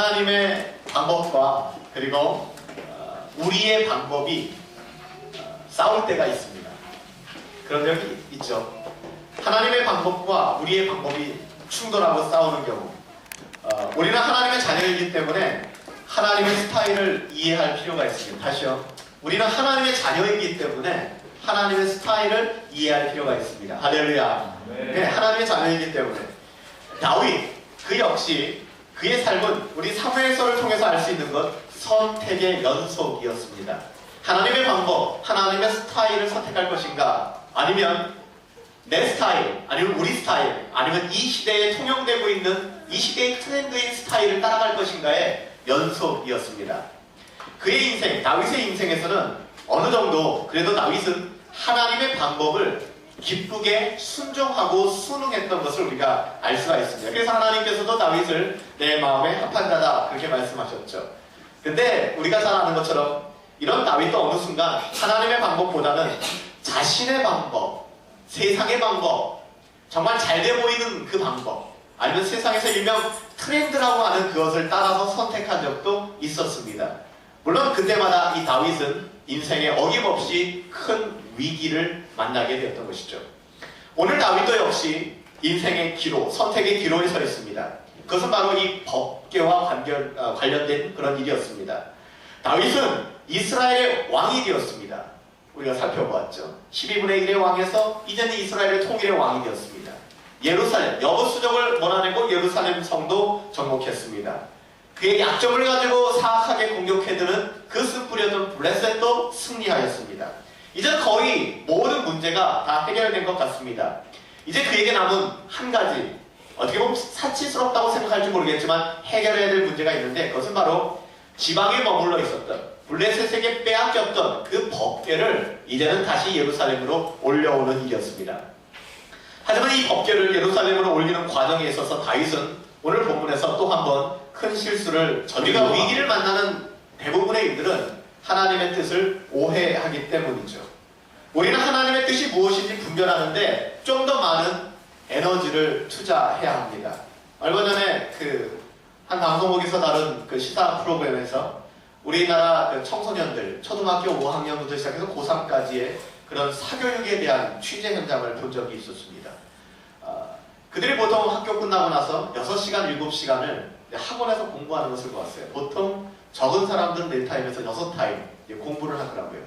하나님의 방법과 그리고 우리의 방법이 싸울 때가 있습니다. 그런 적이 있죠. 하나님의 방법과 우리의 방법이 충돌하고 싸우는 경우, 우리는 하나님의 자녀이기 때문에 하나님의 스타일을 이해할 필요가 있습니다. 다시요. 우리는 하나님의 자녀이기 때문에 하나님의 스타일을 이해할 필요가 있습니다. 할렐루야. 네, 하나님의 자녀이기 때문에 다윗 그 역시 그의 삶은 우리 사무엘서를 통해서 알 수 있는 것 선택의 연속이었습니다. 하나님의 방법, 하나님의 스타일을 선택할 것인가, 아니면 내 스타일, 아니면 우리 스타일, 아니면 이 시대에 통용되고 있는 이 시대의 트렌드인 스타일을 따라갈 것인가의 연속이었습니다. 그의 인생, 다윗의 인생에서는 어느 정도 그래도 다윗은 하나님의 방법을 기쁘게 순종하고 순응했던 것을 우리가 알 수가 있습니다. 그래서 하나님께서도 다윗을 내 마음에 합한 자다 그렇게 말씀하셨죠. 근데 우리가 잘 아는 것처럼 이런 다윗도 어느 순간 하나님의 방법보다는 자신의 방법, 세상의 방법, 정말 잘돼 보이는 그 방법, 아니면 세상에서 일명 트렌드라고 하는 그것을 따라서 선택한 적도 있었습니다. 물론 그때마다 이 다윗은 인생에 어김없이 큰 위기를 만나게 되었던 것이죠. 오늘 다윗도 역시 인생의 기로, 선택의 기로에 서 있습니다. 그것은 바로 이 법궤와 관련된 그런 일이었습니다. 다윗은 이스라엘의 왕이 되었습니다. 우리가 살펴보았죠. 12분의 1의 왕에서 이제는 이스라엘의 통일의 왕이 되었습니다. 예루살렘, 여부수족을 몰아내고 예루살렘 성도 정복했습니다. 그의 약점을 가지고 사악하게 공격해드는 그 쓴뿌리였던 블레셋도 승리하였습니다. 이제 거의 모든 문제가 다 해결된 것 같습니다. 이제 그에게 남은 한 가지, 어떻게 보면 사치스럽다고 생각할지 모르겠지만 해결해야 될 문제가 있는데, 그것은 바로 지방에 머물러 있었던, 블레셋에게 빼앗겼던 그 법궤를 이제는 다시 예루살렘으로 올려오는 일이었습니다. 하지만 이 법궤를 예루살렘으로 올리는 과정에 있어서 다윗은 오늘 본문에서 또 한 번 큰 실수를 저지르고, 우리가 위기를 만나는 대부분의 일들은 하나님의 뜻을 오해하기 때문이죠. 우리는 하나님의 뜻이 무엇인지 분별하는데 좀 더 많은 에너지를 투자해야 합니다. 얼마 전에 한 방송국에서 다룬 그 시사 프로그램에서 우리나라 그 청소년들, 초등학교 5학년부터 시작해서 고3까지의 그런 사교육에 대한 취재 현장을 본 적이 있었습니다. 그들이 보통 학교 끝나고 나서 6시간, 7시간을 학원에서 공부하는 것을 보았어요. 보통 적은 사람들은 4타임에서 6타임 공부를 하더라고요.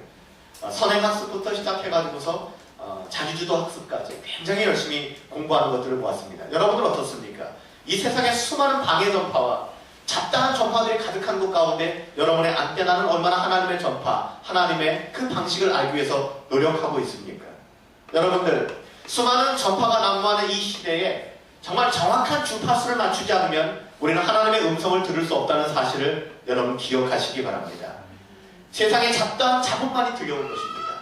선행학습부터 시작해가지고서 자기주도 학습까지 굉장히 열심히 공부하는 것들을 보았습니다. 여러분들 어떻습니까? 이 세상에 수많은 방해 전파와 잡다한 전파들이 가득한 것 가운데 여러분의 안테나는 얼마나 하나님의 전파, 하나님의 그 방식을 알기 위해서 노력하고 있습니까? 여러분들, 수많은 전파가 난무하는 이 시대에 정말 정확한 주파수를 맞추지 않으면 우리는 하나님의 음성을 들을 수 없다는 사실을 여러분 기억하시기 바랍니다. 세상에 잡다한 자본만이 들려올 것입니다.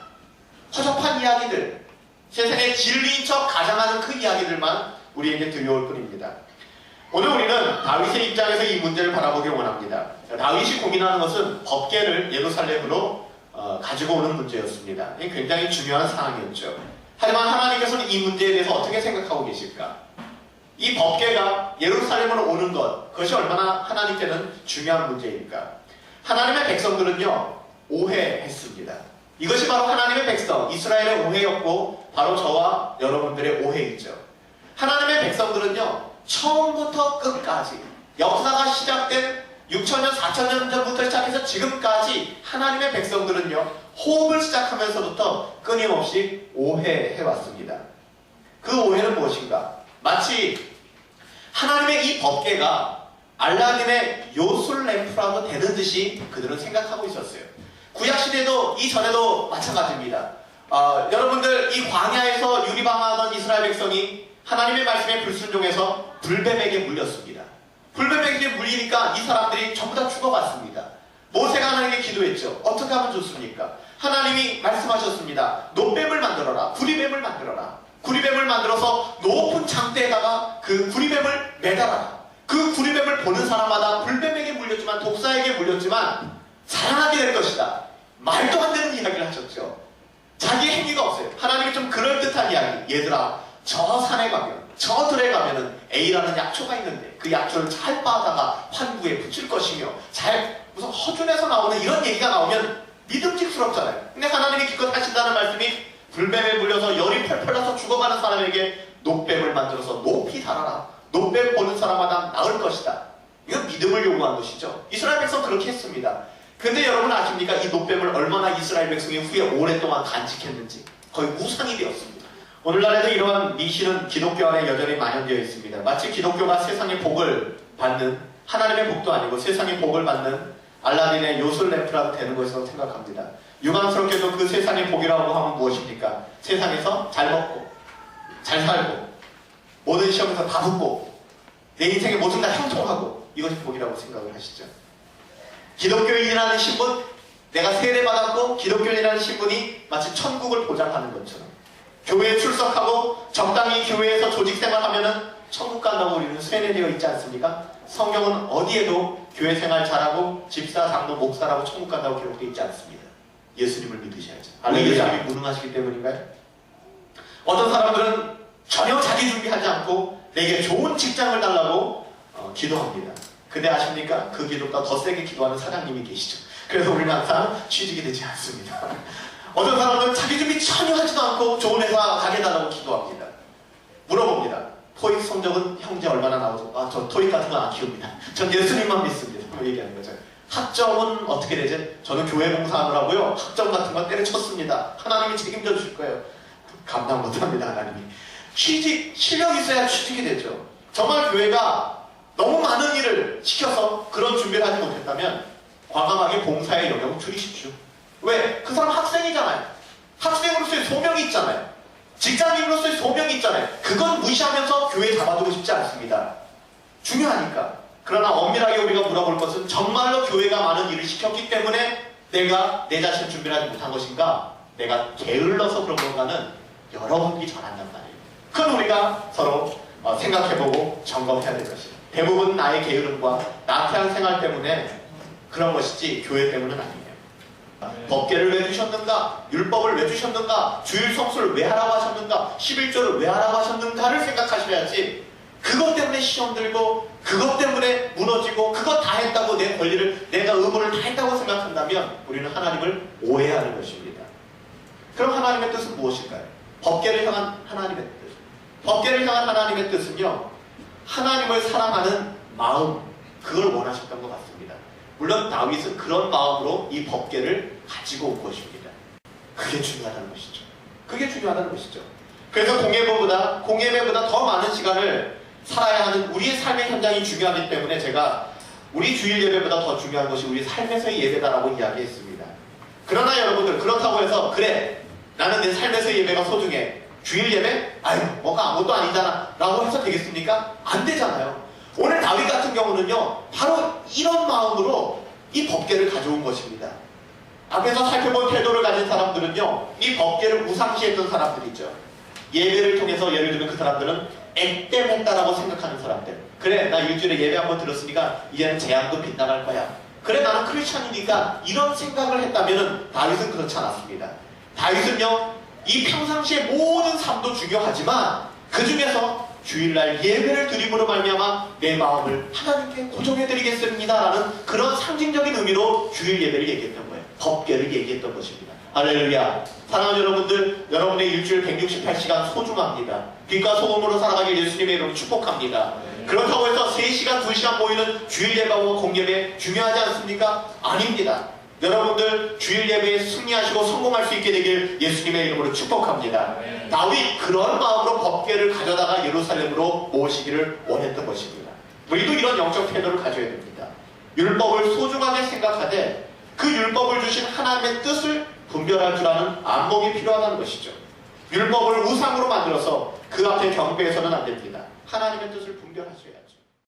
허접한 이야기들, 세상의 진리인 척 가장하는 그 이야기들만 우리에게 들려올 뿐입니다. 오늘 우리는 다윗의 입장에서 이 문제를 바라보기 원합니다. 다윗이 고민하는 것은 법궤를 예루살렘으로 가지고 오는 문제였습니다. 이게 굉장히 중요한 사항이었죠. 하지만 하나님께서는 이 문제에 대해서 어떻게 생각하고 계실까? 이 법궤가 예루살렘으로 오는 것, 그것이 얼마나 하나님께는 중요한 문제일까? 하나님의 백성들은요, 오해했습니다. 이것이 바로 하나님의 백성, 이스라엘의 오해였고 바로 저와 여러분들의 오해이죠. 하나님의 백성들은요, 처음부터 끝까지 역사가 시작된 6천년, 4천년 전부터 시작해서 지금까지 하나님의 백성들은요, 호흡을 시작하면서부터 끊임없이 오해해왔습니다. 그 오해는 무엇인가? 마치 하나님의 이 법궤가 알라딘의 요술 램프라도 되는 듯이 그들은 생각하고 있었어요. 구약시대도 이전에도 마찬가지입니다. 여러분들, 이 광야에서 유리방황하던 이스라엘 백성이 하나님의 말씀에 불순종해서 불뱀에게 물렸습니다. 불뱀에게 물리니까 이 사람들이 전부 다 죽어갔습니다. 모세가 하나님께 기도했죠. 어떻게 하면 좋습니까? 하나님이 말씀하셨습니다. 노뱀을 만들어라. 구리뱀을 만들어라. 구리뱀을 만들어서 높은 장대에다가 그 구리뱀을 매달아라. 그 구리뱀을 보는 사람마다 불뱀에게 물렸지만, 독사에게 물렸지만 살아나게 될 것이다. 말도 안 되는 이야기를 하셨죠. 자기 행위가 없어요. 하나님이 좀 그럴듯한 이야기. 얘들아, 저 산에 가면, 저 들에 가면은 A라는 약초가 있는데 그 약초를 잘 빻아다가 환구에 붙일 것이며 잘 무슨 허준에서 나오는 이런 얘기가 나오면 믿음직스럽잖아요. 근데 하나님이 기껏 하신다는 말씀이 불뱀에 물려서 열이 펄펄 나서 죽어가는 사람에게 놋뱀을 만들어서 높이 달아라. 놋뱀 보는 사람마다 나을 것이다. 이건 믿음을 요구한 것이죠. 이스라엘 백성 그렇게 했습니다. 근데 여러분 아십니까? 이 놋뱀을 얼마나 이스라엘 백성이 후에 오랫동안 간직했는지 거의 우상이 되었습니다. 오늘날에도 이러한 미신은 기독교 안에 여전히 만연되어 있습니다. 마치 기독교가 세상의 복을 받는, 하나님의 복도 아니고 세상의 복을 받는 알라딘의 요술램프라도 되는 것이라고 생각합니다. 유감스럽게도 그 세상의 복이라고 하면 무엇입니까? 세상에서 잘 먹고 잘 살고 모든 시험에서 다 붙고 내 인생의 모든 다 형통하고 이것이 복이라고 생각을 하시죠. 기독교인이라는 신분, 내가 세례받았고 기독교인이라는 신분이 마치 천국을 보장하는 것처럼 교회에 출석하고 적당히 교회에서 조직생활하면은 천국 간다고 우리는 세뇌되어 있지 않습니까? 성경은 어디에도 교회 생활 잘하고 집사, 장로, 목사라고 천국 간다고 기록되어 있지 않습니다. 예수님을 믿으셔야죠. 예수님이 무능하시기 때문인가요? 어떤 사람들은 전혀 자기 준비하지 않고 내게 좋은 직장을 달라고 기도합니다. 근데 아십니까? 그 기도보다 더 세게 기도하는 사장님이 계시죠. 그래서 우리는 항상 취직이 되지 않습니다. 어떤 사람들은 자기 준비 전혀 하지도 않고 좋은 회사 가게 달라고 기도합니다. 물어봅니다. 토익 성적은 형제 얼마나 나오죠? 아, 저 토익 같은 건 안 키웁니다. 전 예수님만 믿습니다. 뭐 얘기하는 거죠. 학점은 어떻게 되죠? 저는 교회 봉사하느라고요. 학점 같은 건 때려쳤습니다. 하나님이 책임져 주실 거예요. 감당 못합니다. 하나님이. 취직, 실력 있어야 취직이 되죠. 정말 교회가 너무 많은 일을 시켜서 그런 준비를 하지 못했다면 과감하게 봉사의 영역을 줄이십시오. 왜? 그 사람 학생이잖아요. 학생으로서의 소명이 있잖아요. 직장인으로서의 소명이 있잖아요. 그건 무시하면서 교회에 잡아두고 싶지 않습니다. 중요하니까. 그러나 엄밀하게 우리가 물어볼 것은 정말로 교회가 많은 일을 시켰기 때문에 내가 내 자신을 준비를 하지 못한 것인가? 내가 게을러서 그런 건가는 여러분이 전한단 말이에요. 그건 우리가 서로 생각해보고 점검해야 될 것이에요. 대부분 나의 게으름과 나태한 생활 때문에 그런 것이지 교회 때문은 아니에요. 법궤를 왜 주셨는가? 율법을 왜 주셨는가? 주일 성수를 왜 하라고 하셨는가? 11조를 왜 하라고 하셨는가를 생각하셔야지 그것 때문에 시험 들고 그것 때문에 무너지고 그것 다 했다고 내 권리를 내가 의무를 다 했다고 생각한다면 우리는 하나님을 오해하는 것입니다. 그럼 하나님의 뜻은 무엇일까요? 법궤를 향한 하나님의 뜻. 법궤를 향한 하나님의 뜻은요. 하나님을 사랑하는 마음, 그걸 원하셨던 것 같습니다. 물론 다윗은 그런 마음으로 이 법궤를 가지고 온 것입니다. 그게 중요하다는 것이죠. 그게 중요하다는 것이죠. 그래서 공예배보다 더 많은 시간을 살아야 하는 우리의 삶의 현장이 중요하기 때문에 제가 우리 주일 예배보다 더 중요한 것이 우리 삶에서의 예배다라고 이야기했습니다. 그러나 여러분들 그렇다고 해서 그래 나는 내 삶에서의 예배가 소중해. 주일 예배? 아유 뭐가 아무것도 아니잖아 라고 해서 되겠습니까? 안 되잖아요. 오늘 다윗 같은 경우는요 바로 이런 마음으로 이 법궤를 가져온 것입니다. 앞에서 살펴본 태도를 가진 사람들은요 이 법궤를 우상시했던 사람들이죠. 예배를 통해서 예를 들면 그 사람들은 액땜했다라고 생각하는 사람들. 그래 나 일주일에 예배 한번 들었으니까 이제는 재앙도 빗나갈 거야. 그래 나는 크리스찬이니까 이런 생각을 했다면 다윗은 그렇지 않았습니다. 다윗은요 이 평상시의 모든 삶도 중요하지만 그 중에서 주일날 예배를 드림으로 말미암아 내 마음을 하나님께 고정해드리겠습니다라는 그런 상징적인 의미로 주일 예배를 얘기했던 거예요. 법궤를 얘기했던 것입니다. 할렐루야. 사랑하는 여러분들, 여러분의 일주일 168시간 소중합니다. 빛과 소금으로 살아가길 예수님의 이름으로 축복합니다. 그렇다고 해서 3시간, 2시간 모이는 주일 예배와 공예배 중요하지 않습니까? 아닙니다. 여러분들 주일 예배에 승리하시고 성공할 수 있게 되길 예수님의 이름으로 축복합니다. 다윗 그런 마음으로 법궤를 가져다가 예루살렘으로 모시기를 원했던 것입니다. 우리도 이런 영적 태도를 가져야 됩니다. 율법을 소중하게 생각하되 그 율법을 주신 하나님의 뜻을 분별할 줄 아는 안목이 필요하다는 것이죠. 율법을 우상으로 만들어서 그 앞에 경배해서는 안 됩니다. 하나님의 뜻을 분별하셔야죠.